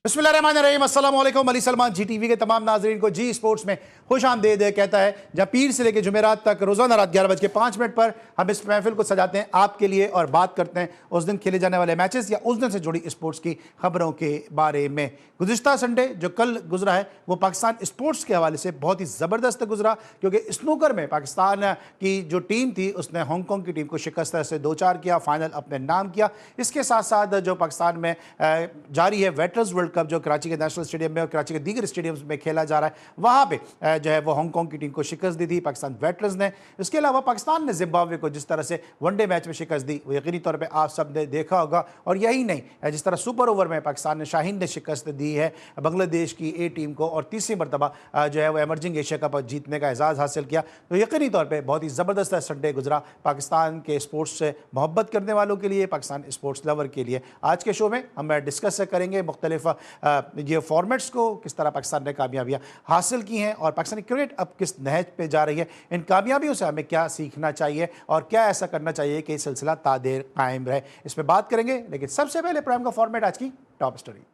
बिस्मिल्लाहिर्रहमानिर्रहीम, अस्सलाम वालेकुम। अली सलमान जी टीवी के तमाम नाजरीन को जी स्पोर्ट्स में खुश आमदीद कहता है, जहाँ पीर से लेकर जुमेरात तक रोज़ाना रात 11:05 हम इस महफिल को सजाते हैं आपके लिए और बात करते हैं उस दिन खेले जाने वाले मैचेस या उस दिन से जुड़ी स्पोर्ट्स की खबरों के बारे में। गुज़िश्ता संडे जो कल गुजरा है वो पाकिस्तान स्पोर्ट्स के हवाले से बहुत ही ज़बरदस्त गुजरा, क्योंकि स्नूकर में पाकिस्तान की जो टीम थी उसने हांगकॉन्ग की टीम को शिकस्त से 2-4 किया, फाइनल अपने नाम किया। इसके साथ साथ जो पाकिस्तान में जारी है वेटरन्स वर्ल्ड कप जो कराची के नेशनल स्टेडियम में और कराची के दीगर स्टेडियम्स में खेला जा रहा है, वहाँ पे जो है वो हांगकॉन्ग की टीम को शिकस्त दी थी पाकिस्तान वेटरन्स ने। इसके अलावा पाकिस्तान ने जिम्बाब्वे को जिस तरह से वनडे मैच में शिकस्त दी वो यकीनी तौर पे आप सब ने देखा होगा। और यही नहीं, जिस तरह सुपर ओवर में पाकिस्तान ने शाहीन ने शिकस्त दी है बांग्लादेश की ए टीम को और तीसरी मरतबा जो है वो एमर्जिंग एशिया कप जीतने का एजाज़ हासिल किया, तो यकीनी तौर पर बहुत ही ज़बरदस्त संडे गुजरा पाकिस्तान के स्पोर्ट्स से मोहब्बत करने वालों के लिए, पाकिस्तान स्पोर्ट्स लवर के लिए। आज के शो में हम डिस्कस करेंगे मुख्तलिफ ये फॉर्मेट्स को, किस तरह पाकिस्तान ने कामयाबियाँ हासिल की हैं और पाकिस्तानी क्रिकेट अब किस नहज पे जा रही है, इन कामयाबियों से हमें क्या सीखना चाहिए और क्या ऐसा करना चाहिए कि सिलसिला तादेर कायम रहे, इस पर बात करेंगे। लेकिन सबसे पहले प्राइम का फॉर्मेट, आज की टॉप स्टोरी।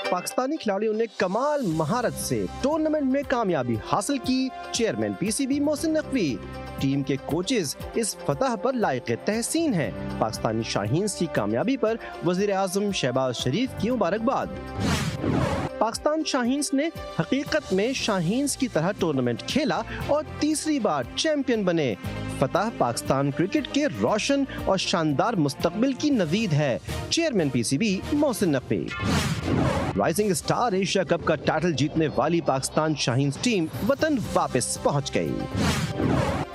पाकिस्तानी खिलाड़ियों ने कमाल महारत से टूर्नामेंट में कामयाबी हासिल की। Chairman PCB Mohsin Naqvi, team के कोचेस इस फतह पर लायक तहसीन हैं। पाकिस्तानी शाहीन्स की कामयाबी पर वजीर आजम शहबाज शरीफ की मुबारकबाद। पाकिस्तान शाहीन्स ने हकीकत में शाहीन्स की तरह टूर्नामेंट खेला और तीसरी बार चैंपियन बने। फतह पाकिस्तान क्रिकेट के रोशन और शानदार मुस्तकबिल की नवीद है। Chairman PCB Mohsin Naqvi. Rising star Asia cup का टाइटल जीतने वाली पाकिस्तान शाहीन्स टीम वतन वापस पहुंच गई।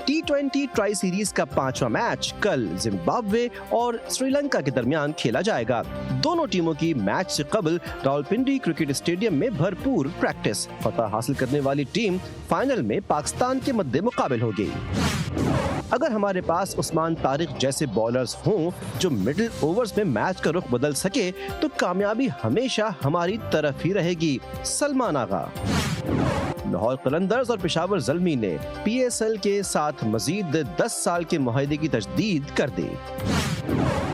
T20 ट्राई सीरीज का 5वां मैच कल जिम्बाब्वे और श्रीलंका के दरमियान खेला जाएगा। दोनों टीमों की मैच से कबल रावलपिंडी क्रिकेट स्टेडियम में भरपूर प्रैक्टिस। फतह हासिल करने वाली टीम फाइनल में पाकिस्तान के मद्दे मुकाबिल होगी। अगर हमारे पास उस्मान तारिक जैसे बॉलर्स हों जो मिडिल ओवर्स में मैच का रुख बदल सके तो कामयाबी हमेशा हमारी तरफ ही रहेगी। सलमान आगा। लाहौर कलंदर्स और पेशावर ज़ल्मी ने PSL के साथ मजीद 10 साल के मुआहदे की तजदीद कर दी।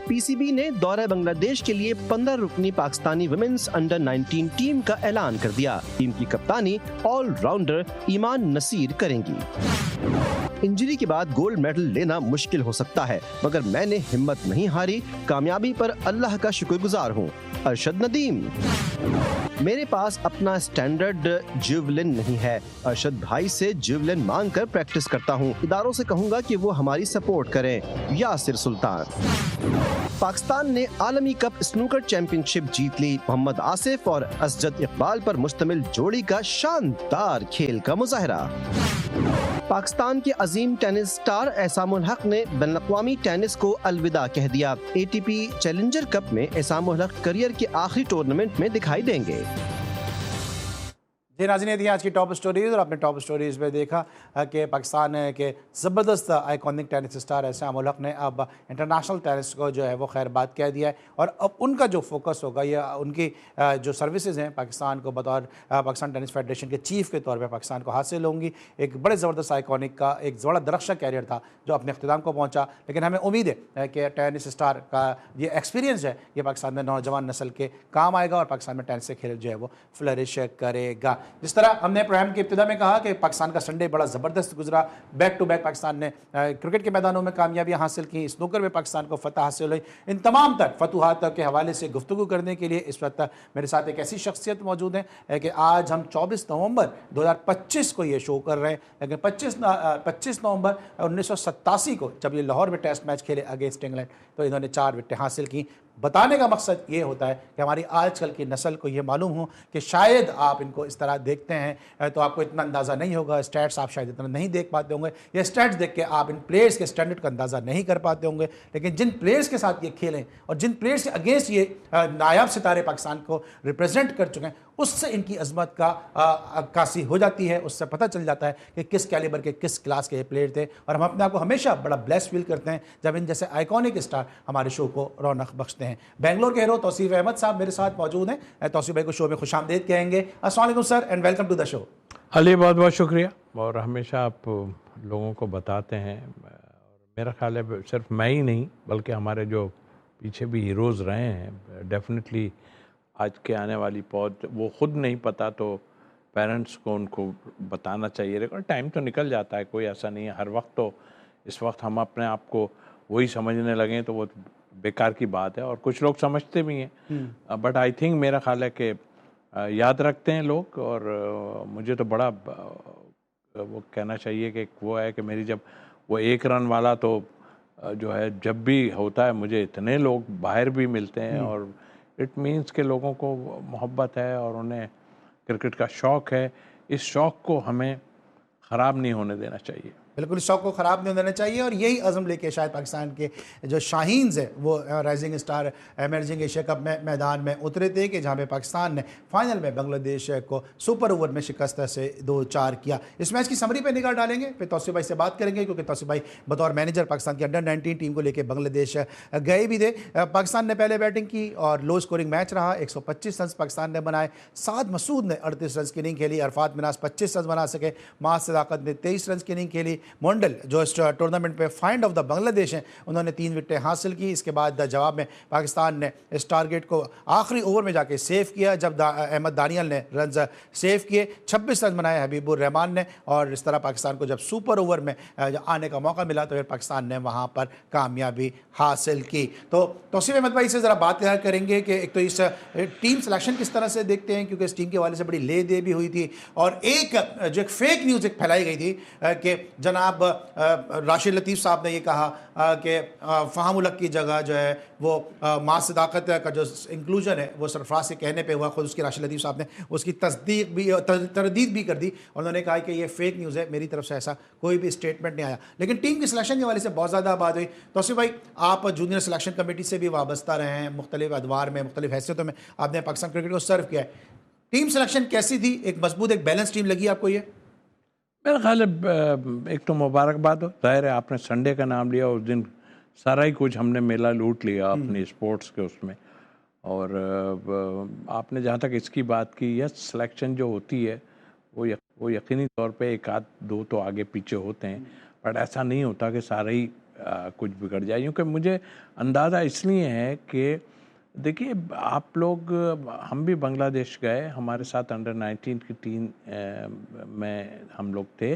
पीसीबी ने दौरे बांग्लादेश के लिए 15 रुकनी पाकिस्तानी वुमेन्स अंडर 19 टीम का ऐलान कर दिया। टीम की कप्तानी ऑलराउंडर ईमान नसीर करेंगी। इंजरी के बाद गोल्ड मेडल लेना मुश्किल हो सकता है, मगर मैंने हिम्मत नहीं हारी। कामयाबी पर अल्लाह का शुक्रगुजार हूँ। अरशद नदीम। मेरे पास अपना स्टैंडर्ड जिवलिन नहीं है। अरशद भाई से जिवलिन मांग कर प्रैक्टिस करता हूँ। इदारों से कहूँगा कि वो हमारी सपोर्ट करें। यासिर सुल्तान। पाकिस्तान ने आलमी कप स्नूकर चैंपियनशिप जीत ली। मोहम्मद आसिफ और असजद इकबाल पर मुश्तमिल जोड़ी का शानदार खेल का मुजाहरा। पाकिस्तान के अजीम टेनिस स्टार एहसामुल हक ने बैनुल-अक़वामी टेनिस को अलविदा कह दिया। ATP चैलेंजर कप में एहसामुल हक करियर के आखिरी टूर्नामेंट में दिखाई देंगे। जी नाज़रीन, थी आज की टॉप स्टोरीज़ और अपने टॉप स्टोरीज़ में देखा कि पाकिस्तान के ज़बरदस्त आइकॉनिक टेनिस स्टार एहसामुल हक ने अब इंटरनेशनल टेनिस को जो है वो खैर बात कह दिया है और अब उनका जो फोकस होगा या उनकी जो सर्विसेज हैं पाकिस्तान को बतौर पाकिस्तान टेनिस फेडरेशन के चीफ़ के तौर पर पाकिस्तान को हासिल होंगी। एक बड़े ज़बरदस्त आइकॉनिक का एक बड़ा दरख्शा कैरियर था जो अपने अख्तिताम को पहुँचा, लेकिन हमें उम्मीद है कि टेनिस स्टार का ये एक्सपीरियंस है ये पाकिस्तान में नौजवान नस्ल के काम आएगा और पाकिस्तान में टेनिस से खेल जो है वो फ्लरिश करेगा। जिस तरह हमने प्रोग्राम की इब्तिदा में कहा कि पाकिस्तान का संडे बड़ा ज़बरदस्त गुजरा। बैक टू बैक पाकिस्तान ने क्रिकेट के मैदानों में कामयाबियाँ हासिल की, स्नूकर में पाकिस्तान को फतह हासिल हुई। इन तमाम तर फतूहात के हवाले से गुफ्तगू करने के लिए इस वक्त मेरे साथ एक ऐसी शख्सियत मौजूद है कि आज हम 24 नवंबर 2025 को ये शो कर रहे हैं, लेकिन 25 नवंबर 1987 को जब ये लाहौर में टेस्ट मैच खेले अगेंस्ट इंग्लैंड तो इन्होंने 4 विकेटें हासिल की। बताने का मकसद ये होता है कि हमारी आजकल की नस्ल को ये मालूम हो कि शायद आप इनको इस तरह देखते हैं तो आपको इतना अंदाज़ा नहीं होगा, स्टैट्स आप शायद इतना नहीं देख पाते होंगे या स्टैट्स देख के आप इन प्लेयर्स के स्टैंडर्ड का अंदाज़ा नहीं कर पाते होंगे, लेकिन जिन प्लेयर्स के साथ ये खेलें और जिन प्लेयर्स के अगेंस्ट ये नायाब सितारे पाकिस्तान को रिप्रेजेंट कर चुके हैं उससे इनकी अजमत का अक्कासी हो जाती है। उससे पता चल जाता है कि किस कैलिबर के किस क्लास के प्लेयर थे और हम अपने आप को हमेशा बड़ा ब्लेस फील करते हैं जब इन जैसे आइकॉनिक स्टार हमारे शो को रौनक बख्शते हैं। बेंगलोर के हीरो तौसीफ अहमद साहब मेरे साथ मौजूद हैं। तौसीफ भाई को शो में खुशामदीद कहेंगे। अस्सलाम वालेकुम sir and welcome to the show. Ali बहुत बहुत शुक्रिया और हमेशा आप लोगों को बताते हैं। मेरा ख्याल है सिर्फ मैं ही नहीं बल्कि हमारे जो पीछे भी हीरोज़ रहे हैं। डेफिनेटली आज के आने वाली पौध वो खुद नहीं पता तो पेरेंट्स को उनको बताना चाहिए। लेकिन टाइम तो निकल जाता है, कोई ऐसा नहीं है हर वक्त। तो इस वक्त हम अपने आप को वही समझने लगें तो वो बेकार की बात है, और कुछ लोग समझते भी हैं। बट आई थिंक मेरा ख्याल है कि याद रखते हैं लोग। और मुझे तो बड़ा वो कहना चाहिए कि वो है कि मेरी जब वो 1 रन वाला तो जो है जब भी होता है मुझे इतने लोग बाहर भी मिलते हैं, और इट मीन्स के लोगों को मोहब्बत है और उन्हें क्रिकेट का शौक़ है। इस शौक़ को हमें ख़राब नहीं होने देना चाहिए। बिल्कुल शौक को ख़राब नहीं होना चाहिए, और यही अज़म लेके शायद पाकिस्तान के जो शाहीन्स हैं वो rising star emerging Asia cup में मैदान में उतरे थे कि जहाँ पे पाकिस्तान ने फाइनल में बांग्लादेश को सुपर ओवर में शिकस्त से 2-4 किया। इस मैच की समरी पे निगाह डालेंगे, फिर तौसीफ भाई से बात करेंगे, क्योंकि तौसीफ भाई बतौर मैनेजर पाकिस्तान की अंडर-19 टीम को लेकर बांग्लादेश गए भी थे। पाकिस्तान ने पहले बैटिंग की और लो स्कोरिंग मैच रहा। 125 रन पाकिस्तान ने बनाए। साद मसूद ने 38 रन की इनिंग खेली। अरफात मिनास 25 रन बना सके। मास सदाकत ने 23 रन की इनिंग खेली। मोंडल जो इस टूर्नामेंट पे फाइंड ऑफ द बांग्लादेश हैं, उन्होंने 3 विकेटें हासिल की। इसके बाद जवाब में पाकिस्तान ने इस टारगेट को आखिरी ओवर में जाके सेव किया, जब अहमद दानियल ने रन सेव किए। 26 रन बनाए हबीबुर रहमान ने, और इस तरह पाकिस्तान को जब सुपर ओवर में आने का मौका मिला तो फिर पाकिस्तान ने वहाँ पर कामयाबी हासिल की। तो तौसीफ अहमद भाई से ज़रा बात करेंगे कि एक तो इस टीम सिलेक्शन किस तरह से देखते हैं, क्योंकि इस टीम के वाले से बड़ी ले दे भी हुई थी, और एक जो एक फेक न्यूज़ एक फैलाई गई थी कि जनाब राशिद लतीफ़ साहब ने ये कहा कि फ़हाम उलग की जगह जो है वो मास सदाकत का जो इंक्लूजन है वो सरफराज के कहने पे हुआ। खुद उसकी राशिद लतीफ़ साहब ने उसकी तस्दीक भी तरदीद भी कर दी, और उन्होंने कहा कि ये फेक न्यूज़ है, मेरी तरफ से ऐसा कोई भी स्टेटमेंट नहीं आया। लेकिन टीम की सिलेक्शन के वाले से बहुत ज़्यादा बात हुई। तौसीफ भाई, आप जूनियर सिलेक्शन कमेटी से भी वाबस्ता रहे हैं, मुख्तलिफ अदवार में मुख्तलिफ हैसियतों में आपने पाकिस्तान क्रिकेट को सर्व किया है। टीम सिलेक्शन कैसी थी? एक मजबूत एक बैलेंस टीम लगी आपको ये? मेरा ख्याल है एक तो मुबारकबाद हो, जाहिर है आपने संडे का नाम लिया, उस दिन सारा ही कुछ हमने मेला लूट लिया अपनी स्पोर्ट्स के उसमें। और आपने जहाँ तक इसकी बात की, यस सिलेक्शन जो होती है वो यकीनी तौर पे एक आध दो तो आगे पीछे होते हैं, बट ऐसा नहीं होता कि सारा ही कुछ बिगड़ जाए। क्योंकि मुझे अंदाज़ा इसलिए है कि देखिए आप लोग, हम भी बांग्लादेश गए, हमारे साथ अंडर-19 की टीम में हम लोग थे।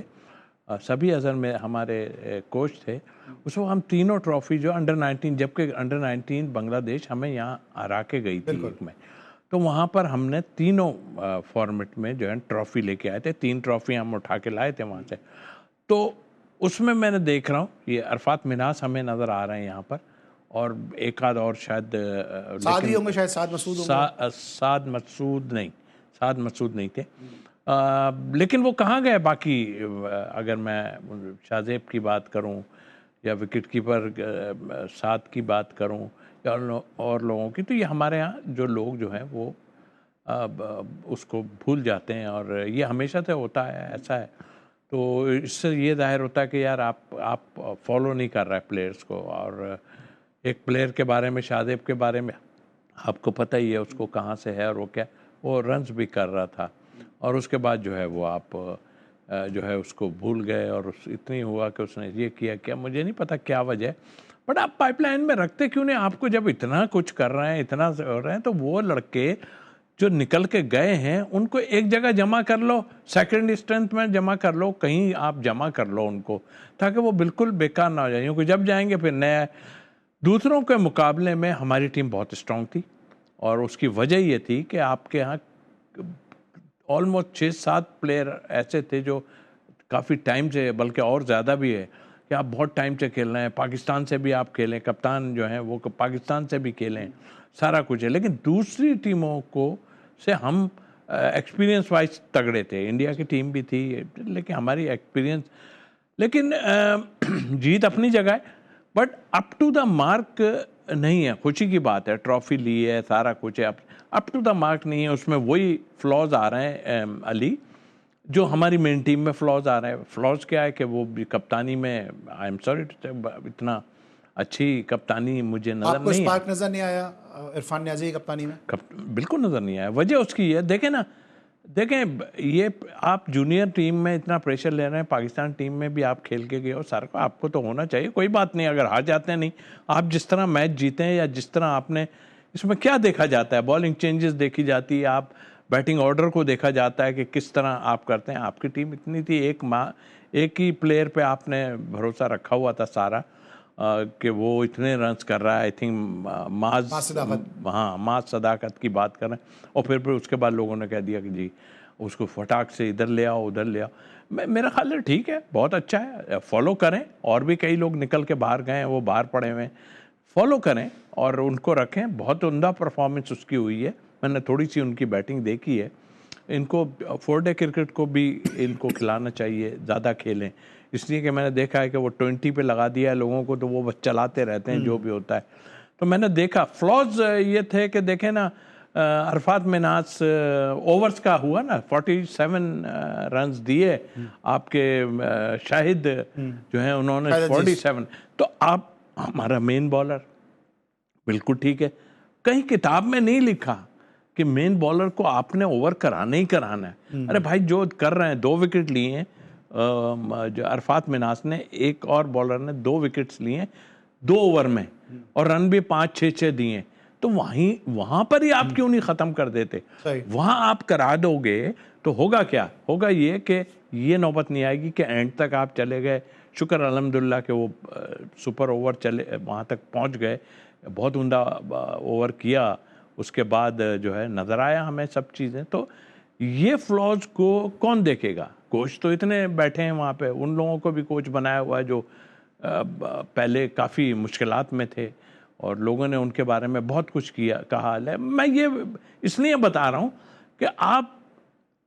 सभी अज़र में हमारे कोच थे। उस वक्त हम तीनों ट्रॉफ़ी जो अंडर-19, जबकि अंडर-19 बांग्लादेश हमें यहाँ हरा के गई थी एक में, तो वहाँ पर हमने तीनों फॉर्मेट में जो है ट्रॉफ़ी लेके आए थे। 3 ट्रॉफ़ी हम उठा के लाए थे वहाँ से। तो उसमें मैंने देख रहा हूँ ये अरफात मिनास हमें नज़र आ रहे हैं यहाँ पर, और एक आध और शायद साद भी होंगे, शायद साद मसूद होंगे। साद मसूद नहीं थे। लेकिन वो कहाँ गए बाकी? अगर मैं शाहजेब की बात करूं या विकेट कीपर साद की बात करूं या और लोगों की, तो ये हमारे यहाँ जो लोग जो हैं वो उसको भूल जाते हैं, और ये हमेशा से होता है, ऐसा है। तो इससे ये जाहिर होता है कि यार आप फॉलो नहीं कर रहे प्लेयर्स को। और एक प्लेयर के बारे में, शाहजेब के बारे में आपको पता ही है उसको कहाँ से है, और वो क्या, वो रन्स भी कर रहा था, और उसके बाद जो है वो आप जो है उसको भूल गए, और इतनी हुआ कि उसने ये किया क्या, मुझे नहीं पता क्या वजह है। बट आप पाइपलाइन में रखते क्यों नहीं? आपको जब इतना कुछ कर रहे हैं, इतना हो रहे हैं, तो वो लड़के जो निकल के गए हैं उनको एक जगह जमा कर लो, सेकंड स्ट्रेंथ में जमा कर लो, कहीं आप जमा कर लो उनको, ताकि वो बिल्कुल बेकार ना हो जाए। क्योंकि जब जाएंगे फिर नया, दूसरों के मुकाबले में हमारी टीम बहुत स्ट्रांग थी, और उसकी वजह ये थी कि आपके यहाँ ऑलमोस्ट 6-7 प्लेयर ऐसे थे जो काफ़ी टाइम से, बल्कि और ज़्यादा भी है, कि आप बहुत टाइम से खेल रहे हैं। पाकिस्तान से भी आप खेलें, कप्तान जो हैं वो पाकिस्तान से भी खेलें, सारा कुछ है। लेकिन दूसरी टीमों को से हम एक्सपीरियंस वाइज तगड़े थे। इंडिया की टीम भी थी, लेकिन हमारी एक्सपीरियंस, लेकिन जीत अपनी जगह है, but up to the mark नहीं है। खुशी की बात है, ट्रॉफी ली है, सारा कुछ है, अप टू द मार्क नहीं है। उसमें वही फ्लॉज आ रहे हैं अली, जो हमारी मेन टीम में फ्लॉज आ रहे हैं। फ्लॉज क्या है कि वो कप्तानी में, आई एम सॉरी इतना अच्छी कप्तानी मुझे नजर आपको नहीं स्पार्क नजर नहीं आया इरफान नियाज़ी की कप्तानी में? बिल्कुल नजर नहीं आया। वजह उसकी है, देखे ना, देखें, ये आप जूनियर टीम में इतना प्रेशर ले रहे हैं, पाकिस्तान टीम में भी आप खेल के गए हो, सर को आपको तो होना चाहिए, कोई बात नहीं अगर हार जाते हैं, नहीं आप जिस तरह मैच जीते हैं या जिस तरह आपने, इसमें क्या देखा जाता है, बॉलिंग चेंजेस देखी जाती है, आप बैटिंग ऑर्डर को देखा जाता है कि किस तरह आप करते हैं। आपकी टीम इतनी थी, एक ही प्लेयर पे आपने भरोसा रखा हुआ था सारा, कि वो इतने रन्स कर रहा है, आई थिंक माज सदाकत की बात कर रहे हैं, और फिर उसके बाद लोगों ने कह दिया कि जी उसको फटाक से इधर ले आओ उधर ले आओ। मेरा ख्याल है ठीक है, बहुत अच्छा है, फॉलो करें, और भी कई लोग निकल के बाहर गए हैं, वो बाहर पड़े हुए हैं, फॉलो करें और उनको रखें। बहुत उम्दा परफॉर्मेंस उसकी हुई है, मैंने थोड़ी सी उनकी बैटिंग देखी है। इनको 4 डे क्रिकेट को भी इनको खिलाना चाहिए, ज़्यादा खेलें, इसलिए कि मैंने देखा है कि वो 20 पे लगा दिया है लोगों को, तो वो बस चलाते रहते हैं जो भी होता है। तो मैंने देखा फ्लॉज ये थे कि देखें ना, अरफात मिनास ओवर्स का हुआ ना, 47 रन्स दिए आपके, शाहिद जो है उन्होंने 47। तो आप हमारा मेन बॉलर बिल्कुल ठीक है, कहीं किताब में नहीं लिखा कि मेन बॉलर को आपने ओवर कराना ही कराना है। अरे भाई जो कर रहे हैं, 2 विकेट लिए हैं जो अरफात मिनास ने, एक और बॉलर ने 2 विकेट्स लिए 2 ओवर में, और रन भी 5-6 दिए, तो वहां पर ही आप क्यों नहीं खत्म कर देते? वहां आप करा दोगे तो होगा क्या, होगा ये कि ये नौबत नहीं आएगी कि एंड तक आप चले गए। शुक्र अल्हम्दुलिल्लाह कि वो सुपर ओवर चले, वहां तक पहुंच गए, बहुत उम्दा ओवर किया, उसके बाद जो है नज़र आया हमें सब चीज़ें। तो ये फ्लॉज को कौन देखेगा? कोच तो इतने बैठे हैं वहाँ पे, उन लोगों को भी कोच बनाया हुआ है जो पहले काफ़ी मुश्किलात में थे, और लोगों ने उनके बारे में बहुत कुछ कहा है। मैं ये इसलिए बता रहा हूँ कि आप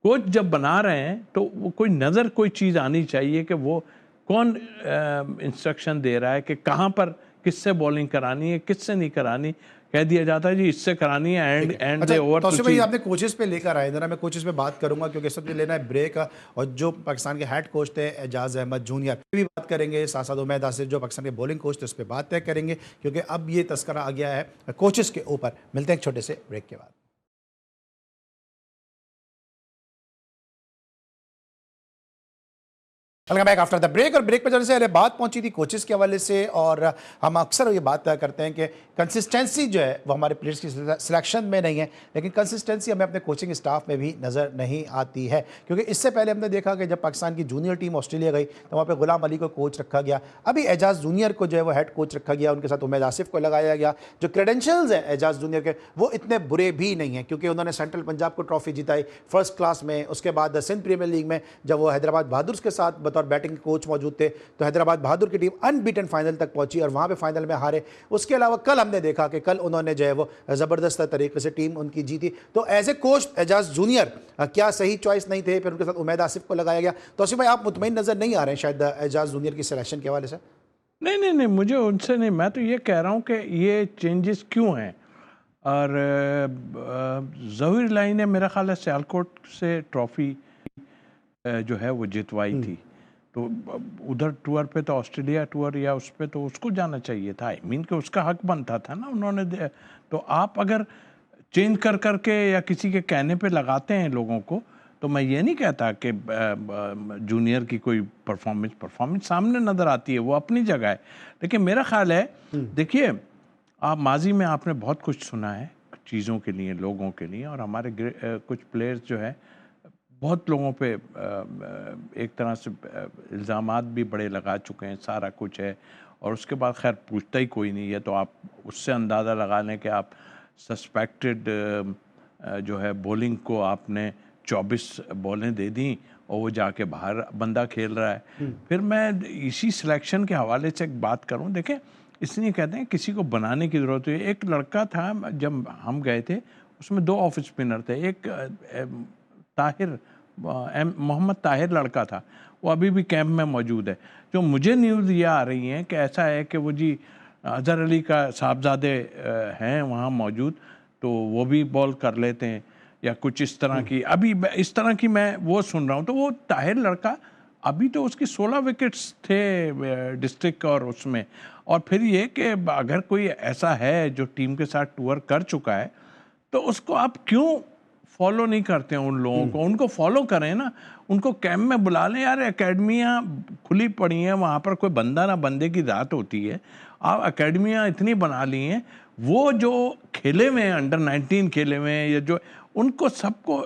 कोच जब बना रहे हैं तो वो कोई नज़र, कोई चीज़ आनी चाहिए कि वो कौन इंस्ट्रक्शन दे रहा है कि कहाँ पर किससे बॉलिंग करानी है, किससे नहीं करानी। कह दिया जाता है जी इससे करानी है, एंड अच्छा, ओवर। तो भाई आपने कोचेस पे लेकर आए, जरा मैं कोचेस पे बात करूंगा क्योंकि सब लेना है ब्रेक, और जो पाकिस्तान के हेड कोच थे एजाज अहमद जूनियर भी बात करेंगे, साथ साथ उमैद आसिफ जो पाकिस्तान के बॉलिंग कोच थे उस पर बात तय करेंगे, क्योंकि अब ये तस्करा आ गया है कोचेस के ऊपर। मिलते हैं एक छोटे से ब्रेक के बाद। Welcome back after the break. और ब्रेक पर जाने से पहले बात पहुंची थी कोचेस के हवाले से, और हम अक्सर ये बात करते हैं कि कंसिस्टेंसी जो है वो हमारे प्लेयर्स की सिलेक्शन में नहीं है, लेकिन कंसिस्टेंसी हमें अपने कोचिंग स्टाफ में भी नज़र नहीं आती है। क्योंकि इससे पहले हमने देखा कि जब पाकिस्तान की जूनियर टीम ऑस्ट्रेलिया गई तो वहाँ पर गुलाम अली को कोच रखा गया, अभी एजाज जूनियर को जो है वो हेड कोच रखा गया, उनके साथ उमैद आसिफ को लगाया गया। जो क्रेडेंशियल्स हैं एजाज जूनियर के वो इतने बुरे भी नहीं हैं, क्योंकि उन्होंने सेंट्रल पंजाब को ट्रॉफी जिताई फर्स्ट क्लास में, उसके बाद सिंध प्रीमियर लीग में जब वो हैदराबाद बहादुर के साथ बतौर बैटिंग कोच मौजूद थे तो हैदराबाद बहादुर की टीम अनबीटन फाइनल तक पहुंची और वहां पे फाइनल में हारे। उसके अलावा कल हमने देखा कि कल उन्होंने जो है वो ज़बरदस्त तरीके से टीम उनकी जीती। तो as a coach Ejaz junior क्या सही चॉइस नहीं थे? फिर उनके साथ उमैद आसिफ को लगाया गया। तो आसिफ भाई आप मुतमईन नज़र नहीं आ रहे हैं शायद एजाज जूनियर की सिलेक्शन के हवाले से? नहीं, मुझे उनसे नहीं, मैं तो ये कह रहा हूँ कि ये चेंजेस क्यों हैं। और ज़हीर इलाही ने मेरा ख्याल है सियालकोट से ट्रॉफी जो है वो जितवाई थी, तो उधर टूर पे तो ऑस्ट्रेलिया टूर या उस पे तो उसको जाना चाहिए था। आई मीन कि उसका हक बनता था ना, उन्होंने तो आप अगर चेंज कर करके या किसी के कहने पे लगाते हैं लोगों को, तो मैं ये नहीं कहता कि जूनियर की कोई परफॉर्मेंस सामने नज़र आती है, वो अपनी जगह है। लेकिन मेरा ख्याल है, देखिए आप माजी में आपने बहुत कुछ सुना है चीज़ों के लिए, लोगों के लिए, और हमारे कुछ प्लेयर्स जो है बहुत लोगों पे एक तरह से इल्ज़ामात भी बड़े लगा चुके हैं, सारा कुछ है, और उसके बाद खैर पूछता ही कोई नहीं है। तो आप उससे अंदाज़ा लगा लें कि आप सस्पेक्टेड जो है बॉलिंग को आपने 24 बॉलें दे दी और वो जाके बाहर बंदा खेल रहा है। फिर मैं इसी सिलेक्शन के हवाले से एक बात करूं, देखें इसलिए कहते हैं किसी को बनाने की ज़रूरत है। एक लड़का था जब हम गए थे, उसमें 2 ऑफ स्पिनर थे, एक ताहिर मोहम्मद ताहिर लड़का था, वो अभी भी कैंप में मौजूद है। जो मुझे न्यूज़ ये आ रही हैं कि ऐसा है कि वो जी अजहर अली का साहबजादे हैं वहाँ मौजूद, तो वो भी बॉल कर लेते हैं या कुछ इस तरह की, अभी इस तरह की मैं वो सुन रहा हूँ। तो वो ताहिर लड़का अभी तो उसकी 16 विकेट्स थे डिस्ट्रिक्ट और उसमें। और फिर ये कि अगर कोई ऐसा है जो टीम के साथ टूर कर चुका है, तो उसको आप क्यों फॉलो नहीं करते हैं उन लोगों को। उनको फॉलो करें ना, उनको कैंप में बुला लें यार। एकेडमियाँ खुली पड़ी हैं, वहाँ पर कोई बंदा ना बंदे की रात होती है। आप एकेडमियाँ इतनी बना ली हैं, वो जो खेले हुए हैं अंडर 19 खेले हुए हैं या जो, उनको सबको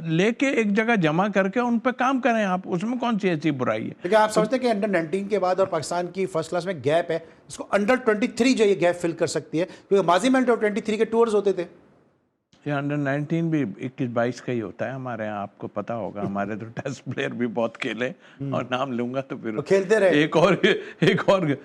लेके एक जगह जमा करके उन पे काम करें आप। उसमें कौन सी ऐसी बुराई है? लेकिन आप समझते हैं कि अंडर 19 के बाद और पाकिस्तान की फर्स्ट क्लास में गैप है, इसको अंडर 23 जो ये गैप फिल कर सकती है? क्योंकि माजी में अंडर 23 के टूर्स होते थे। ये अंडर 19 भी 21-22 का ही होता है हमारे यहाँ, आपको पता होगा। हमारे तो टेस्ट प्लेयर भी बहुत खेले, और नाम लूंगा तो फिर तो खेलते रहे। एक और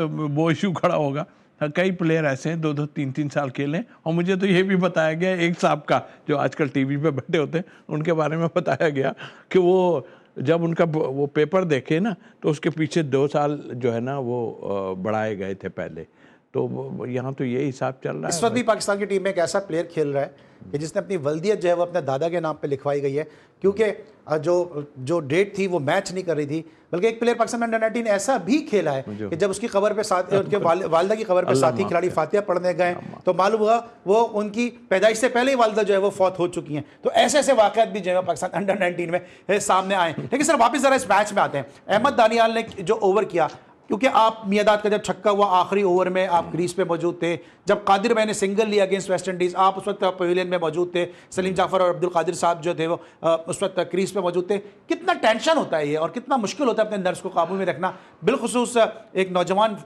वो इशू खड़ा होगा। कई प्लेयर ऐसे हैं 2-2 3-3 साल खेले। और मुझे तो ये भी बताया गया, एक साहब का जो आजकल टीवी पे बैठे होते हैं, उनके बारे में बताया गया कि वो जब उनका वो पेपर देखे ना, तो उसके पीछे 2 साल जो है ना वो बढ़ाए गए थे पहले। तो यहाँ तो ये हिसाब चल रहा है। इस वक्त भी पाकिस्तान की टीम में एक ऐसा प्लेयर खेल रहा है कि जिसने अपनी वल्दियत जो है वो अपने दादा के नाम पे लिखवाई गई है, क्योंकि जो डेट थी वो मैच नहीं कर रही थी। बल्कि एक प्लेयर पाकिस्तान अंडर 19 ऐसा भी खेला है कि जब उसकी खबर पे साथ उनके वालिदा की खबर पे साथी खिलाड़ी फातिहा पढ़ने गए तो मालूम हुआ वो उनकी पैदाइश से पहले ही वालिदा जो है वो फौत हो चुकी हैं। तो ऐसे ऐसे वाकयात भी जो है पाकिस्तान अंडर 19 में सामने आए। लेकिन सर वापस जरा इस मैच में आते हैं। अहमद दानियाल ने जो ओवर किया, क्योंकि आप मियादाद का जब छक्का हुआ आखिरी ओवर में आप क्रीज पे मौजूद थे, जब कादिर भाई ने सिंगल लिया अगेंस्ट वेस्ट इंडीज आप उस वक्त पवेलियन में मौजूद थे, सलीम जाफर और अब्दुल कादिर साहब जो थे वो उस वक्त क्रीज पे मौजूद थे। कितना टेंशन होता है ये, और कितना मुश्किल होता है अपने नर्स को काबू में रखना, बिलखुसूस एक नौजवान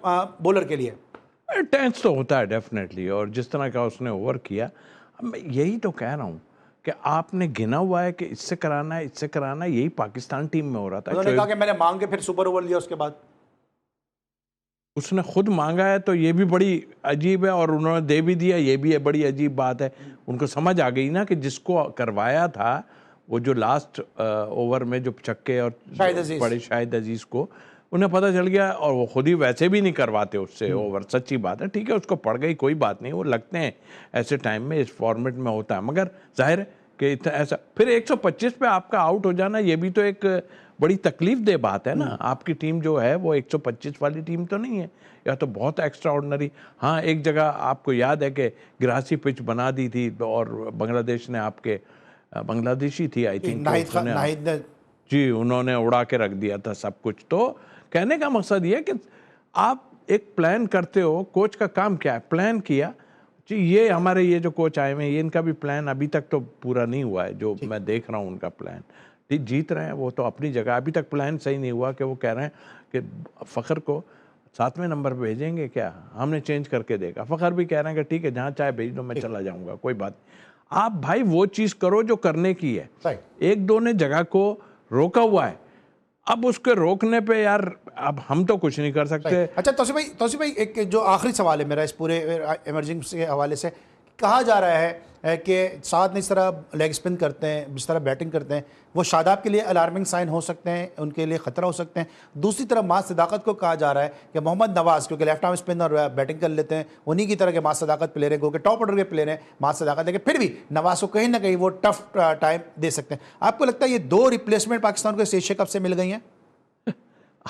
बॉलर के लिए? टेंस तो होता है डेफिनेटली। और जिस तरह का उसने ओवर किया, मैं यही तो कह रहा हूँ कि आपने गिना हुआ है कि इससे कराना है, इससे कराना है। यही पाकिस्तान टीम में हो रहा था। उन्होंने कहा कि मैंने मांग के फिर सुपर ओवर लिया, उसके बाद उसने खुद मांगा है, तो ये भी बड़ी अजीब है। और उन्होंने दे भी दिया, ये भी है बड़ी अजीब बात है। उनको समझ आ गई ना कि जिसको करवाया था वो जो लास्ट ओवर में जो छक्के और पड़े शाहिद अजीज को, उन्हें पता चल गया। और वो खुद ही वैसे भी नहीं करवाते उससे ओवर, सच्ची बात है। ठीक है, उसको पड़ गई, कोई बात नहीं, वो लगते हैं ऐसे टाइम में, इस फॉर्मेट में होता है। मगर जाहिर है कि इतना ऐसा फिर 125 पे आपका आउट हो जाना, ये भी तो एक बड़ी तकलीफ दे बात है ना। आपकी टीम जो है वो 125 वाली टीम तो नहीं है, या तो बहुत एक्स्ट्रा ऑर्डिनरी। हाँ, एक जगह आपको याद है कि ग्रासी पिच बना दी थी और बांग्लादेश ने आपके बांग्लादेशी थी आई थिंक, जी, उन्होंने उड़ा के रख दिया था सब कुछ। तो कहने का मकसद ये है कि आप एक प्लान करते हो। कोच का काम क्या है? प्लान किया जी। ये हमारे ये जो कोच आए हुए हैं, ये इनका भी प्लान अभी तक तो पूरा नहीं हुआ है, जो मैं देख रहा हूँ उनका प्लान। जीत रहे हैं वो तो अपनी जगह, अभी तक प्लान सही नहीं हुआ कि वो कह रहे हैं कि फ़खर को 7वें नंबर पे भेजेंगे, क्या हमने चेंज करके देगा। फ़खर भी कह रहे हैं कि ठीक है, जहाँ चाहे भेज दो, मैं चला जाऊँगा, कोई बात। आप भाई वो चीज़ करो जो करने की है। एक दो ने जगह को रोका हुआ है, अब उसके रोकने पे यार अब हम तो कुछ नहीं कर सकते। अच्छा तौसीफ भाई, एक जो आखिरी सवाल है मेरा इस पूरे इमरजेंसी के हवाले से, कहा जा रहा है कि साथ इस तरह लेग स्पिन करते हैं, जिस तरह बैटिंग करते हैं, वो शादाब के लिए अलार्मिंग साइन हो सकते हैं, उनके लिए ख़तरा हो सकते हैं। दूसरी तरफ मास सदाकत को कहा जा रहा है कि मोहम्मद नवाज़, क्योंकि लेफ्ट आर्म स्पिन और बैटिंग कर लेते हैं, उन्हीं की तरह के मास सदाकत प्लेयर हैं, क्योंकि टॉप ऑर्डर के प्लेयर हैं मास सदाकत, लेकिन फिर भी नवाज़ को कहीं ना कहीं वो टफ टाइम दे सकते हैं। आपको लगता है ये 2 रिप्लेसमेंट पाकिस्तान को एशिया कप से मिल गई हैं?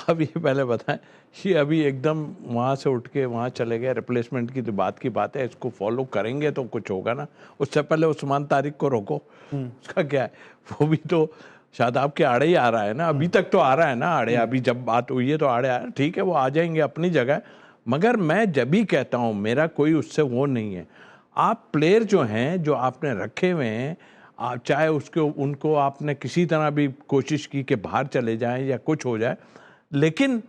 अब ये पहले बताएं, ये अभी एकदम वहाँ से उठ के वहाँ चले गए। रिप्लेसमेंट की तो बात की बात है, इसको फॉलो करेंगे तो कुछ होगा ना। उससे पहले उस्मान तारिक को रोको, उसका क्या है? वो भी तो शादाब के आड़े ही आ रहा है ना, अभी तक तो आ रहा है ना आड़े। अभी जब बात हुई है तो आड़े आया, ठीक है, वो आ जाएंगे अपनी जगह। मगर मैं जब भी कहता हूँ, मेरा कोई उससे वो नहीं है। आप प्लेयर जो हैं, जो आपने रखे हुए हैं, चाहे उनको आपने किसी तरह भी कोशिश की कि बाहर चले जाएं या कुछ हो जाए, लेकिन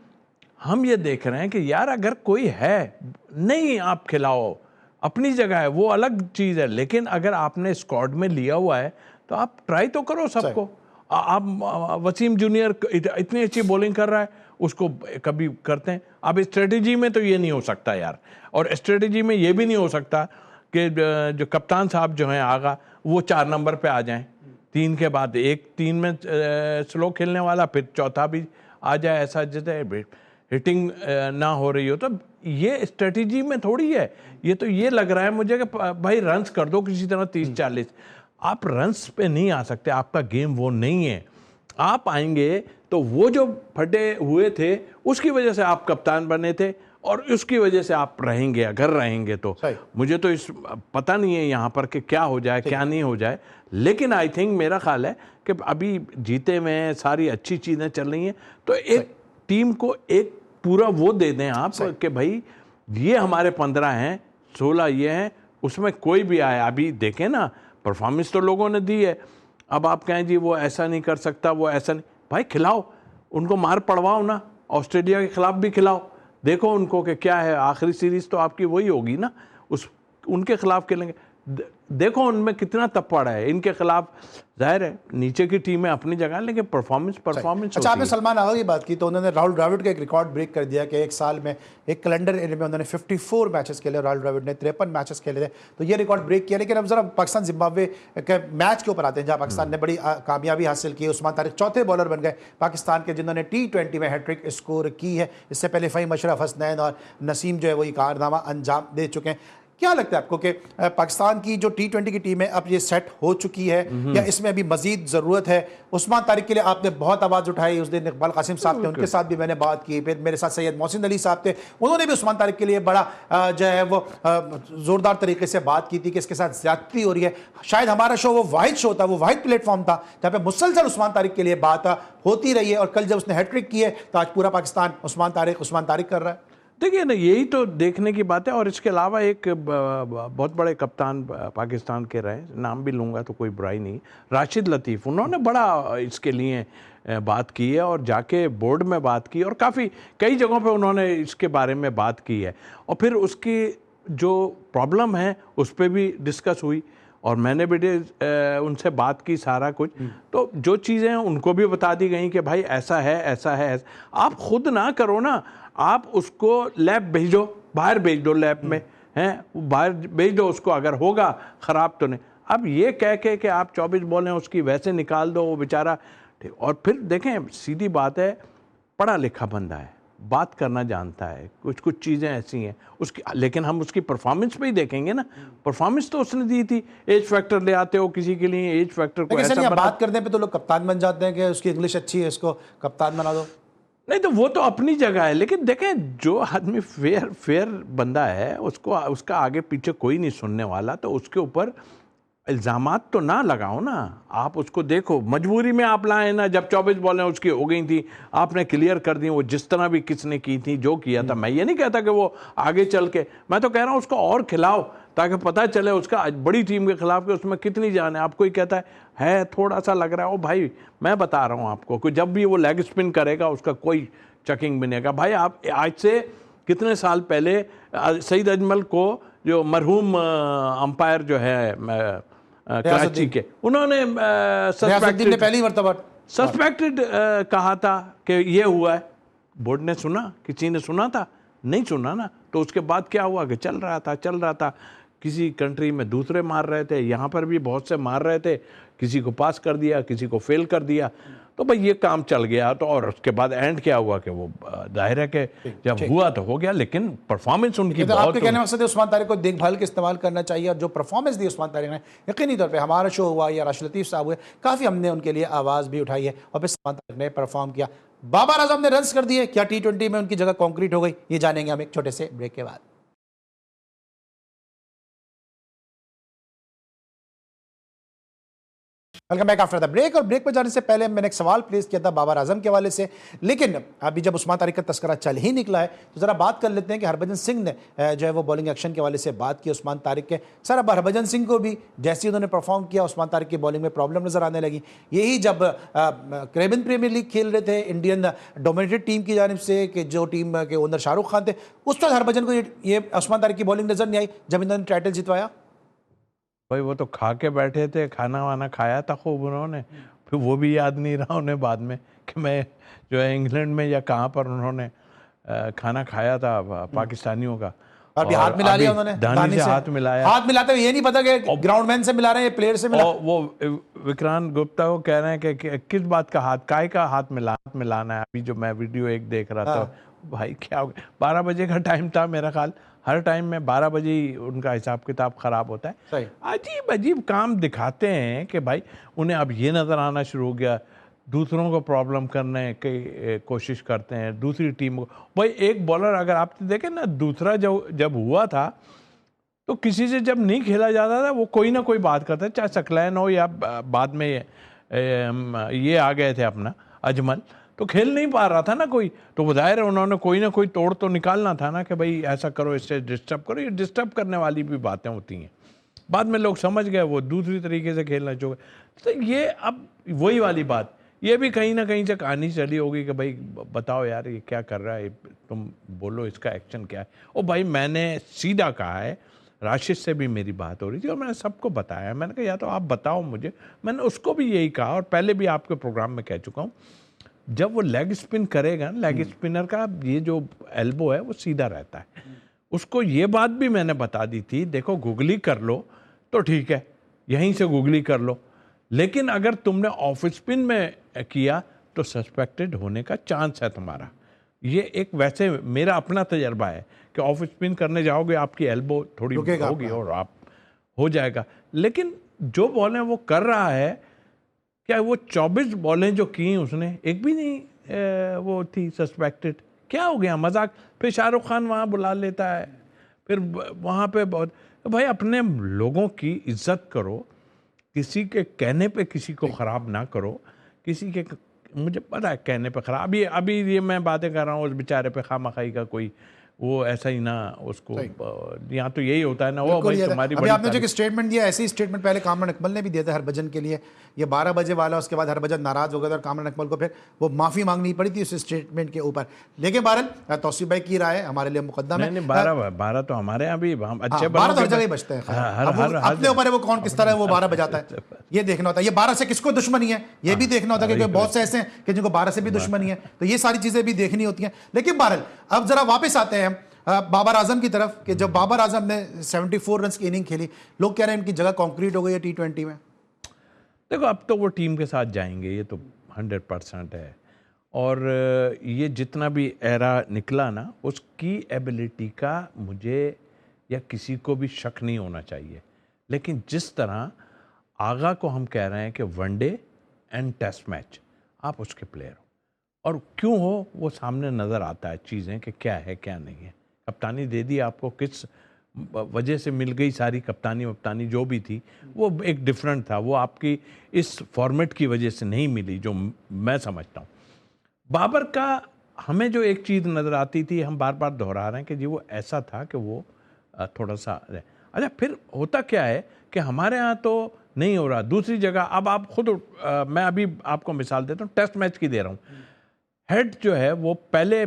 हम ये देख रहे हैं कि यार अगर कोई है नहीं, आप खिलाओ, अपनी जगह है, वो अलग चीज़ है। लेकिन अगर आपने स्क्वाड में लिया हुआ है तो आप ट्राई तो करो सबको। आप वसीम जूनियर इतनी अच्छी बॉलिंग कर रहा है, उसको कभी करते हैं। अब स्ट्रेटजी में तो ये नहीं हो सकता यार, और स्ट्रेटजी में ये भी नहीं हो सकता कि जो कप्तान साहब जो हैं आगा, वो 4 नंबर पे आ जाएं 3 के बाद। एक 3 में स्लो खेलने वाला, फिर चौथा भी आ जाए, ऐसा जैसे हिटिंग ना हो रही हो। तो ये स्ट्रेटजी में थोड़ी है, ये तो ये लग रहा है मुझे कि भाई रन्स कर दो किसी तरह 30-40। आप रन्स पे नहीं आ सकते, आपका गेम वो नहीं है। आप आएंगे तो वो जो फटे हुए थे उसकी वजह से आप कप्तान बने थे, और उसकी वजह से आप रहेंगे, अगर रहेंगे तो। सही। मुझे तो इस पता नहीं है यहाँ पर कि क्या हो जाए क्या नहीं हो जाए, लेकिन आई थिंक मेरा ख्याल है कि अभी जीते हुए हैं, सारी अच्छी चीज़ें चल रही हैं, तो एक टीम को एक पूरा वो दे दें आप कि भाई ये हमारे 15 हैं, 16 ये हैं, उसमें कोई भी आए। अभी देखें ना, परफॉर्मेंस तो लोगों ने दी है, अब आप कहें जी वो ऐसा नहीं कर सकता, वो ऐसा नहीं, भाई खिलाओ उनको, मार पड़वाओ ना, ऑस्ट्रेलिया के खिलाफ भी खिलाओ, देखो उनको कि क्या है, आखिरी सीरीज तो आपकी वही होगी ना, उनके खिलाफ खेलेंगे, देखो उनमें कितना तपड़ है, इनके खिलाफ जाहिर है नीचे की टीमें अपनी जगह, लेकिन परफॉर्मेंस अच्छा, आपने सलमान आगा की बात की तो उन्होंने राहुल द्रविड़ का एक रिकॉर्ड ब्रेक कर दिया कि एक साल में, एक कैलेंडर ईयर में उन्होंने 54 मैचेस खेले, राहुल द्रविड़ ने 53 मैचेस खेले थे, तो ये रिकॉर्ड ब्रेक किया। लेकिन अब जरा पाकिस्तान जिम्बाब्वे के मैच के ऊपर आते हैं जहाँ पाकिस्तान ने बड़ी कामयाबी हासिल की। उस्मान तारिक चौथे बॉलर बन गए पाकिस्तान के जिन्होंने T20 में हैट्रिक स्कोर की है। इससे पहले फ़हीम अशरफ, हसनैन और नसीम जो है वो ये कारनामा अंजाम दे चुके हैं। क्या लगता है आपको कि पाकिस्तान की जो T20 की टीम है अब ये सेट हो चुकी है या इसमें अभी मजीद ज़रूरत है? उस्मान तारिक के लिए आपने बहुत आवाज़ उठाई, उस दिन इकबाल कासिम साहब थे, उनके साथ भी मैंने बात की, फिर मेरे साथ सैयद मोहसिन अली साहब थे, उन्होंने भी उस्मान तारिक के लिए बड़ा जो है वो ज़ोरदार तरीके से बात की थी कि इसके साथ ज्यादती हो रही है। शायद हमारा शो वो वाहिद शो था, वो वाहिद प्लेटफॉर्म था जहाँ पर मुसलसल उस्मान तारिक के लिए बात होती रही है, और कल जब उसने हैट्रिक की है तो आज पूरा पाकिस्तान उस्मान तारिक कर रहा है। देखिए ना, यही तो देखने की बात है। और इसके अलावा एक बहुत बड़े कप्तान पाकिस्तान के रहे, नाम भी लूँगा तो कोई बुराई नहीं, राशिद लतीफ़, उन्होंने बड़ा इसके लिए बात की है और जाके बोर्ड में बात की, और काफ़ी कई जगहों पे उन्होंने इसके बारे में बात की है, और फिर उसकी जो प्रॉब्लम है उस पर भी डिस्कस हुई, और मैंने भी उनसे बात की सारा कुछ, तो जो चीज़ें हैं उनको भी बता दी गई कि भाई ऐसा है ऐसा है ऐसा। आप खुद ना करो ना, आप उसको लैब भेजो, बाहर भेज दो लैब में, हैं बाहर भेज दो उसको, अगर होगा ख़राब तो नहीं। अब ये कह के कि आप 24 बॉलें उसकी वैसे निकाल दो, वो बेचारा। और फिर देखें, सीधी बात है, पढ़ा लिखा बंदा है, बात करना जानता है, कुछ कुछ चीज़ें ऐसी हैं उसकी, लेकिन हम उसकी परफॉर्मेंस पे ही देखेंगे ना। परफॉर्मेंस तो उसने दी थी, एज फैक्टर ले आते हो किसी के लिए, एज फैक्टर को ऐसा बात करने पे तो लोग कप्तान बन जाते हैं कि उसकी इंग्लिश अच्छी है, इसको कप्तान बना दो। नहीं तो वो तो अपनी जगह है, लेकिन देखें जो आदमी फेयर बंदा है, उसको उसका आगे पीछे कोई नहीं सुनने वाला, तो उसके ऊपर इल्ज़ामात तो ना लगाओ ना। आप उसको देखो, मजबूरी में आप लाए ना, जब 24 बॉलें उसकी हो गई थी, आपने क्लियर कर दी, वो जिस तरह भी किसने की थी, जो किया था। मैं ये नहीं कहता कि वो आगे चल के, मैं तो कह रहा हूँ उसको और खिलाओ ताकि पता चले उसका बड़ी टीम के खिलाफ कि उसमें कितनी जान है। आपको ही कहता है थोड़ा सा लग रहा है, ओ भाई मैं बता रहा हूँ आपको कि जब भी वो लेग स्पिन करेगा उसका कोई चेकिंग भी नहीं। भाई आप आज से कितने साल पहले सईद अजमल को, जो मरहूम अंपायर जो है कराची के, उन्होंने सस्पेक्टेड कहा था कि ये हुआ है, बोर्ड ने सुना, किसी ने सुना था? नहीं सुना ना। तो उसके बाद क्या हुआ कि चल रहा था, किसी कंट्री में दूसरे मार रहे थे, यहाँ पर भी बहुत से मार रहे थे, किसी को पास कर दिया, किसी को फेल कर दिया, तो भाई ये काम चल गया। तो और उसके बाद एंड क्या हुआ कि वो जाहिर है कि जब हुआ तो हो गया, लेकिन परफॉर्मेंस उनकी बहुत। आपके कहने मकसद है उस्मान तारिक को देखभाल के इस्तेमाल करना चाहिए, और जो परफॉर्मेंस दी उस्मान तारिक ने, यकीनी तौर पे हमारा शो हुआ या राशिद लतीफ़ साहब हुए, काफ़ी हमने उनके लिए आवाज़ भी उठाई है, और फिर उस्मान तारिक ने परफॉर्म किया। बाबर आजम ने रन्स कर दिए, क्या T20 में उनकी जगह कॉन्क्रीट हो गई? ये जानेंगे हम एक छोटे से ब्रेक के बाद। Welcome back after the break. और ब्रेक पर जाने से पहले मैंने एक सवाल प्लेस किया था बाबर आजम के हवाले से, लेकिन अभी जब उस्मान तारिक का तस्करा चल ही निकला है तो ज़रा बात कर लेते हैं कि हरभजन सिंह ने जो है वो बॉलिंग एक्शन के हवाले से बात की उस्मान तारिक के। सर, अब हरभजन सिंह को भी जैसे उन्होंने परफॉर्म किया, उस्मान तारिक की बॉलिंग में प्रॉब्लम नज़र आने लगी। यही जब कैरेबियन प्रीमियर लीग खेल रहे थे इंडियन डोमिनेटेड टीम की जानिब से, कि जो टीम के ओनर शाहरुख खान थे, उस वक्त हरभजन को ये उस्मान तारिक की बॉलिंग नज़र नहीं आई जब इन्होंने टाइटल जितवाया। भाई वो तो खा के बैठे थे, खाना वाना खाया था खूब उन्होंने, फिर वो भी याद नहीं रहा उन्हें बाद में कि मैं जो है इंग्लैंड में या कहाँ पर उन्होंने खाना खाया था पाकिस्तानियों का। अभी हाथ मिला लिया उन्होंने, दानी से हाथ मिलाया। हाथ मिलाते हुए ये नहीं पता कि ग्राउंडमैन से मिला रहे हैं, प्लेयर से मिला। वो विक्रांत गुप्ता को कह रहे हैं कि किस बात का हाथ, काय का हाथ मिलाना है। अभी जो मैं वीडियो एक देख रहा था, भाई क्या हो गया, 12 बजे का टाइम था मेरा ख्याल, हर टाइम में 12 बजे ही उनका हिसाब किताब ख़राब होता है। अजीब अजीब काम दिखाते हैं कि भाई उन्हें अब ये नज़र आना शुरू हो गया दूसरों को प्रॉब्लम करने की कोशिश करते हैं, दूसरी टीम को। भाई एक बॉलर अगर आप देखें ना, दूसरा जब हुआ था तो किसी से जब नहीं खेला जाता था वो कोई ना कोई बात करता है, चाहे सकलैन हो या बाद में ये आ गए थे अपना अजमल, तो खेल नहीं पा रहा था ना कोई, तो वो जाहिर है उन्होंने कोई ना कोई तोड़ तो निकालना था ना कि भाई ऐसा करो, इससे डिस्टर्ब करो। ये डिस्टर्ब करने वाली भी बातें होती हैं। बाद में लोग समझ गए, वो दूसरी तरीके से खेलना चाहिए। तो ये अब वही वाली बात, ये भी कहीं ना कहीं से कहानी चली होगी कि भाई बताओ यार ये क्या कर रहा है, तुम बोलो इसका एक्शन क्या है। ओ भाई मैंने सीधा कहा है, राशिद से भी मेरी बात हो रही थी और मैंने सबको बताया, मैंने कहा या तो आप बताओ मुझे, मैंने उसको भी यही कहा और पहले भी आपके प्रोग्राम में कह चुका हूँ, जब वो लेग स्पिन करेगा, लेग स्पिनर का ये जो एल्बो है वो सीधा रहता है। उसको ये बात भी मैंने बता दी थी, देखो गुगली कर लो तो ठीक है, यहीं से गुगली कर लो, लेकिन अगर तुमने ऑफ स्पिन में किया तो सस्पेक्टेड होने का चांस है तुम्हारा। ये एक वैसे मेरा अपना तजर्बा है कि ऑफ स्पिन करने जाओगे आपकी एल्बो थोड़ी होगी और आप हो जाएगा। लेकिन जो बॉलें वो कर रहा है, क्या वो 24 बॉलें जो की उसने एक भी नहीं वो थी सस्पेक्टेड? क्या हो गया मजाक? फिर शाहरुख खान वहाँ बुला लेता है, फिर वहाँ पे बहुत, भाई अपने लोगों की इज्जत करो, किसी के कहने पे किसी को ख़राब ना करो, किसी के, मुझे पता है कहने पे ख़राब, अभी ये मैं बातें कर रहा हूँ उस बेचारे पे खामखाई का कोई वो ऐसा ही ना उसको, यहाँ तो यही होता है ना, वो भाई तुम्हारी अभी आपने जो स्टेटमेंट दिया, ऐसे ही स्टेटमेंट पहले कामरान अकमल ने भी दिया था हरभजन के लिए, ये 12 बजे वाला, उसके बाद हरभजन नाराज हो गया था और कामरान अकमल को फिर वो माफ़ी मांगनी पड़ी थी उस स्टेटमेंट के ऊपर। लेकिन बहरहाल तौसीफ भाई की राय हमारे लिए मुकद्दम है। 12 तो हमारे यहाँ भी हम अच्छे 12 तो हर जगह बजते हैं, अपने ऊपर है वो कौन किस तरह वो 12 बजाता है, ये देखना होता है। ये 12 से किसको दुश्मनी है ये भी देखना होता है, क्योंकि बहुत से ऐसे हैं कि जिनको 12 से भी दुश्मनी है, तो ये सारी चीज़ें भी देखनी होती हैं। लेकिन बहरहाल अब जरा वापस आते हैं बाबर आजम की तरफ कि जब बाबर आजम ने 74 रन की इनिंग खेली, लोग कह रहे हैं इनकी जगह कंक्रीट हो गई है T20 में। देखो अब तो वो टीम के साथ जाएंगे, ये तो 100% है। और ये जितना भी एरा निकला ना, उसकी एबिलिटी का मुझे या किसी को भी शक नहीं होना चाहिए। लेकिन जिस तरह आगा को हम कह रहे हैं कि वनडे एंड टेस्ट मैच आप उसके प्लेयर हो, और क्यों हो वो सामने नज़र आता है चीज़ें कि क्या है क्या नहीं है। कप्तानी दे दी आपको, किस वजह से मिल गई सारी कप्तानी वप्तानी जो भी थी, वो एक डिफरेंट था, वो आपकी इस फॉर्मेट की वजह से नहीं मिली जो मैं समझता हूँ। बाबर का हमें जो एक चीज़ नज़र आती थी, हम बार बार दोहरा रहे हैं कि जी वो ऐसा था कि वो थोड़ा सा, अच्छा फिर होता क्या है कि हमारे यहाँ तो नहीं हो रहा, दूसरी जगह अब आप खुद, मैं अभी आपको मिसाल देता हूँ, टेस्ट मैच की दे रहा हूँ। हेड जो है वो पहले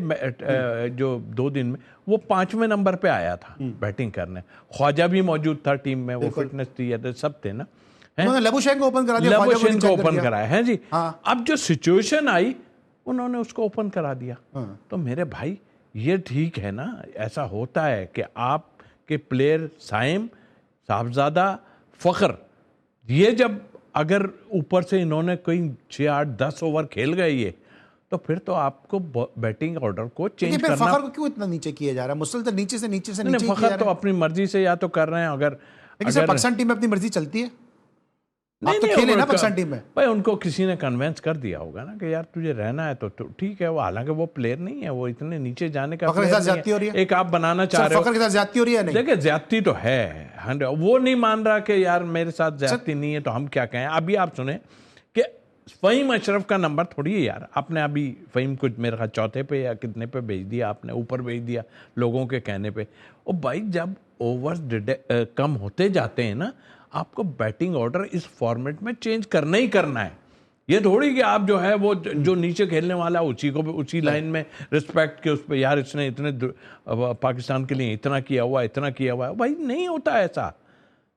जो 2 दिन में वो 5वें नंबर पे आया था बैटिंग करने, ख्वाजा भी मौजूद था टीम में, वो फिटनेस थी, सब थे ना, लबुशेन को ओपन करा दिया, लबुशेन को ओपन कराया है जी। हाँ। अब जो सिचुएशन आई उन्होंने उसको ओपन करा दिया। तो मेरे भाई ये ठीक है ना, ऐसा होता है कि आपके प्लेयर साइम, साहबजादा, फखर, ये जब अगर ऊपर से इन्होंने कोई 6, 8, 10 ओवर खेल गए ये, तो फिर तो आपको बैटिंग ऑर्डर को चेंज करना। फखर को क्यों इतना नीचे किया जा रहा है? मुसलसल नीचे से नीचे फखर तो अपनी मर्जी से या तो कर रहे हैं, अगर पाकिस्तान टीम में अपनी मर्जी चलती है, आप तो खेले ना पाकिस्तान टीम में। भाई उनको किसी ने कन्वेंस कर दिया होगा ना कि यार तुझे रहना है तो ठीक है। वो हालांकि वो प्लेयर नहीं है, वो इतने नीचे जाने का एक आप बनाना चाह रहे हो। फखर के साथ ज्यादती हो रही है? नहीं, देखिए ज्यादती तो है, वो नहीं मान रहा कि यार मेरे साथ ज्यादती नहीं है तो हम क्या कहें। अभी आप सुने कि फ़हीम अशरफ का नंबर थोड़ी है यार, आपने अभी फ़हीम को मेरे ख्याल 4थे पे या कितने पे भेज दिया, आपने ऊपर भेज दिया लोगों के कहने पे। और भाई जब ओवर्स कम होते जाते हैं ना, आपको बैटिंग ऑर्डर इस फॉर्मेट में चेंज करना ही करना है। ये थोड़ी कि आप जो है वो जो नीचे खेलने वाला उसी को उसी लाइन में रिस्पेक्ट के उस पर, यार इसने इतने पाकिस्तान के लिए इतना किया हुआ, इतना किया हुआ है। भाई नहीं होता ऐसा।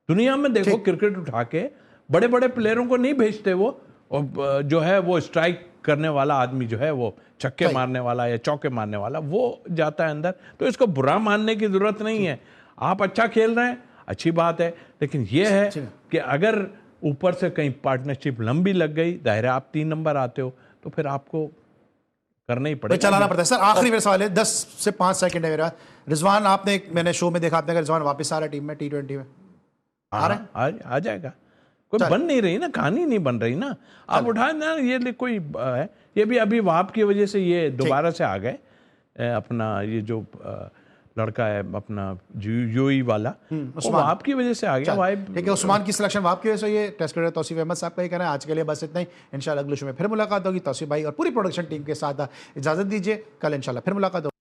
दुनिया में देखो क्रिकेट उठा के बड़े बड़े प्लेयरों को नहीं भेजते वो, और जो है वो स्ट्राइक करने वाला आदमी जो है वो छक्के मारने वाला या चौके मारने वाला वो जाता है अंदर। तो इसको बुरा मानने की ज़रूरत नहीं है। आप अच्छा खेल रहे हैं, अच्छी बात है, लेकिन ये है कि अगर ऊपर से कहीं पार्टनरशिप लंबी लग गई, दायरा आप 3 नंबर आते हो, तो फिर आपको करना ही पड़ेगा, चलाना पड़ता है। सर आखिरी मेरा सवाल है, 10 से 5 सेकंड है मेरा। रिजवान, आपने मैंने शो में देखा, आपने रिजवान वापस आ रहा है टीम में T20 में, आ रहा है? आ जाएगा। कोई बन नहीं रही ना, कहानी नहीं बन रही ना। आप उठा ना, ये कोई है, ये भी अभी वहाब की वजह से ये दोबारा से आ गए। अपना ये जो लड़का है अपना यूएई वाला, वो वहाब की वजह से आ गया। वाइब ठीक है, उस्मान की सिलेक्शन वहाब की वजह से ये टेस्ट क्रिकेटर तौसीफ अहमद साहब का ही कहना है। आज के लिए बस इतना ही, इंशाल्लाह अगले शो में फिर मुलाकात होगी। तौसीफ भाई और पूरी प्रोडक्शन टीम के साथ इजाज़त दीजिए, कल इंशाल्लाह फिर मुलाकात होगी।